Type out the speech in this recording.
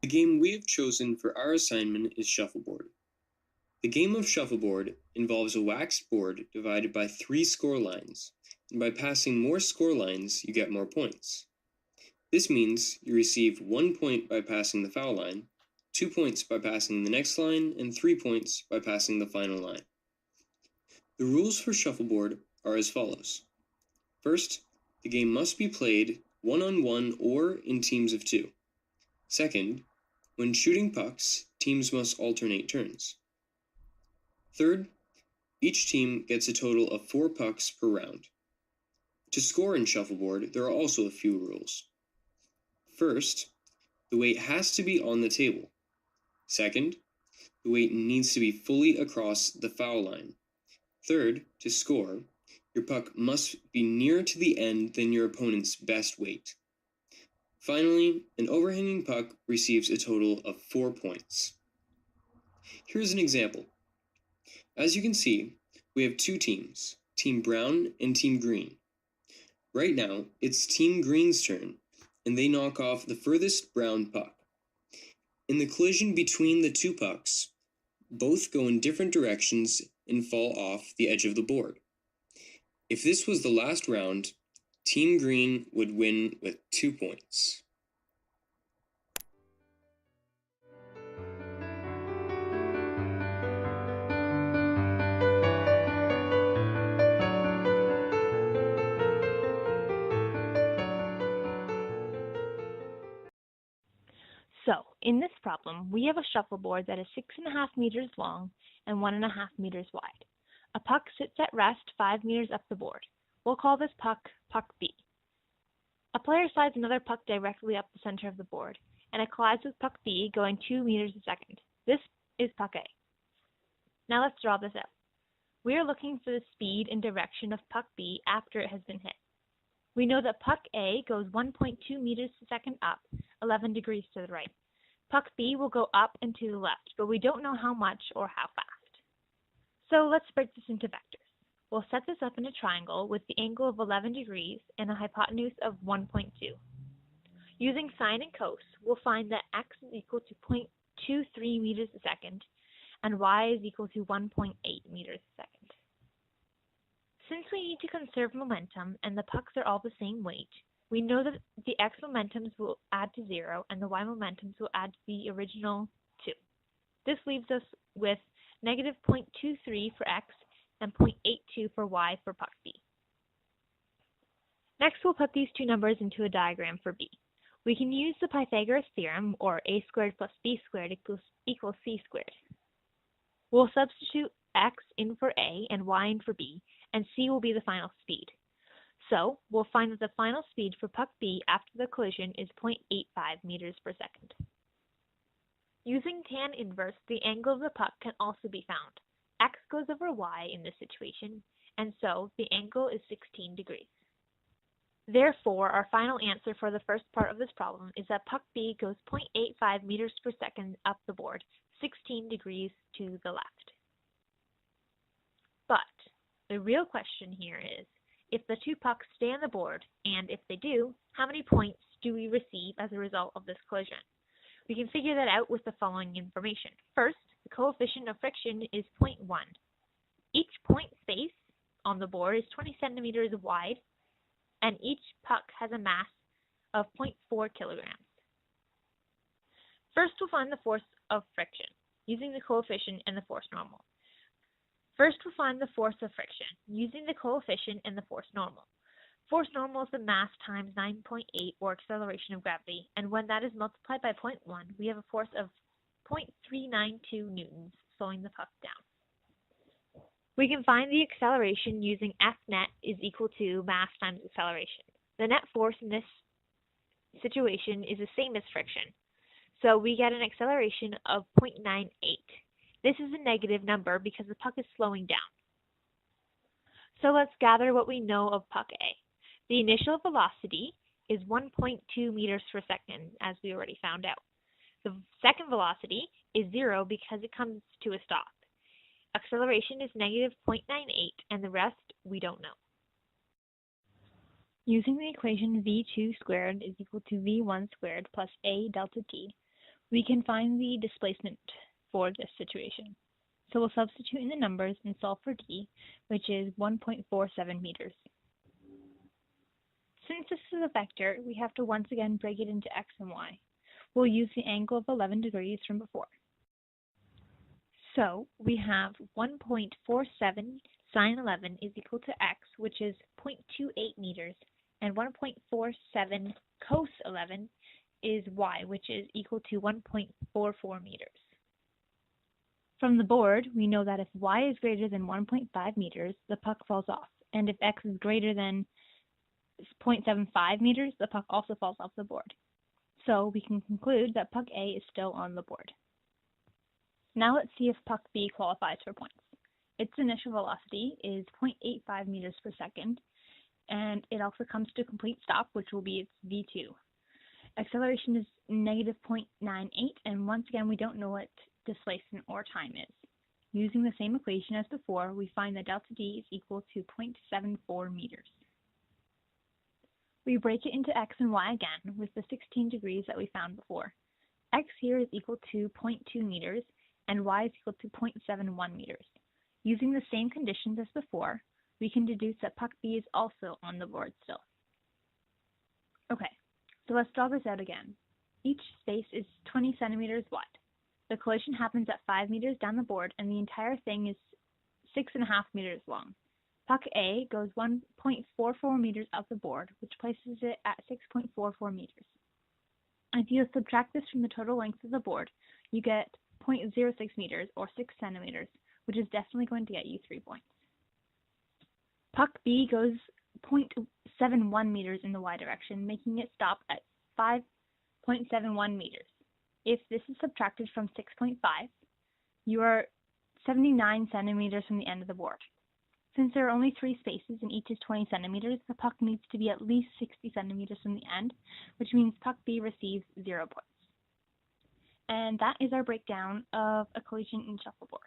The game we have chosen for our assignment is shuffleboard. The game of shuffleboard involves a waxed board divided by 3 score lines, and by passing more score lines, you get more points. This means you receive 1 point by passing the foul line, 2 points by passing the next line, and 3 points by passing the final line. The rules for shuffleboard are as follows. First, the game must be played one-on-one or in teams of 2. Second, when shooting pucks, teams must alternate turns. Third, each team gets a total of 4 pucks per round. To score in shuffleboard, there are also a few rules. First, the weight has to be on the table. Second, the weight needs to be fully across the foul line. Third, to score, your puck must be nearer to the end than your opponent's best weight. Finally, an overhanging puck receives a total of 4 points. Here's an example. As you can see, we have 2 teams, Team Brown and Team Green. Right now, it's Team Green's turn, and they knock off the furthest brown puck. In the collision between the 2 pucks, both go in different directions and fall off the edge of the board. If this was the last round, Team Green would win with 2 points. So, in this problem, we have a shuffleboard that is 6.5 meters long and 1.5 meters wide. A puck sits at rest 5 meters up the board. We'll call this puck Puck B. A player slides another puck directly up the center of the board, and it collides with Puck B going 2 meters a second. This is Puck A. Now let's draw this out. We are looking for the speed and direction of Puck B after it has been hit. We know that Puck A goes 1.2 meters a second up, 11 degrees to the right. Puck B will go up and to the left, but we don't know how much or how fast. So let's break this into vectors. We'll set this up in a triangle with the angle of 11 degrees and a hypotenuse of 1.2. Using sine and cos, we'll find that x is equal to 0.23 meters a second and y is equal to 1.8 meters a second. Since we need to conserve momentum and the pucks are all the same weight, we know that the x momentums will add to 0 and the y momentums will add to the original 2. This leaves us with negative 0.23 for x and 0.82 for y for Puck B. Next, we'll put these two numbers into a diagram for B. We can use the Pythagoras theorem, or a squared plus b squared equals c squared. We'll substitute x in for a and y in for b, and c will be the final speed. So we'll find that the final speed for Puck B after the collision is 0.85 meters per second. Using tan inverse, the angle of the puck can also be found. X goes over y in this situation, and so the angle is 16 degrees. Therefore, our final answer for the first part of this problem is that Puck B goes 0.85 meters per second up the board, 16 degrees to the left. But the real question here is, if the 2 pucks stay on the board, and if they do, how many points do we receive as a result of this collision? We can figure that out with the following information. First, the coefficient of friction is 0.1. Each point space on the board is 20 centimeters wide, and each puck has a mass of 0.4 kilograms. First, we'll find the force of friction, using the coefficient and the force normal. First, we'll find the force of friction, using the coefficient and the force normal. Force normal is the mass times 9.8, or acceleration of gravity, and when that is multiplied by 0.1, we have a force of 0.392 newtons, slowing the puck down. We can find the acceleration using F net is equal to mass times acceleration. The net force in this situation is the same as friction, so we get an acceleration of 0.98. This is a negative number because the puck is slowing down. So let's gather what we know of Puck A. The initial velocity is 1.2 meters per second, as we already found out. The second velocity is 0 because it comes to a stop. Acceleration is negative 0.98, and the rest we don't know. Using the equation v2 squared is equal to v1 squared plus a delta t, We can find the displacement for this situation. So we'll substitute in the numbers and solve for d, which is 1.47 meters. Since this is a vector, we have to once again break it into x and y. We'll use the angle of 11 degrees from before. So we have 1.47 sine 11 is equal to x, which is 0.28 meters, and 1.47 cos 11 is y, which is equal to 1.44 meters. From the board, we know that if y is greater than 1.5 meters, the puck falls off, and if x is greater than 0.75 meters, the puck also falls off the board. So we can conclude that puck A is still on the board. Now let's see if puck B qualifies for points. Its initial velocity is 0.85 meters per second, and it also comes to a complete stop, which will be its v2. Acceleration is negative 0.98, and once again, we don't know what displacement or time is. Using the same equation as before, we find that delta D is equal to 0.74 meters. We break it into x and y again with the 16 degrees that we found before. X here is equal to 0.2 meters, and y is equal to 0.71 meters. Using the same conditions as before, we can deduce that puck B is also on the board still. Okay, so let's draw this out again. Each space is 20 centimeters wide. The collision happens at 5 meters down the board, and the entire thing is 6.5 meters long. Puck A goes 1.44 meters up the board, which places it at 6.44 meters. If you subtract this from the total length of the board, you get 0.06 meters, or 6 centimeters, which is definitely going to get you 3 points. Puck B goes 0.71 meters in the y direction, making it stop at 5.71 meters. If this is subtracted from 6.5, you are 79 centimeters from the end of the board. Since there are only 3 spaces and each is 20 centimeters, the puck needs to be at least 60 centimeters from the end, which means puck B receives 0 points. And that is our breakdown of a collision in shuffleboard.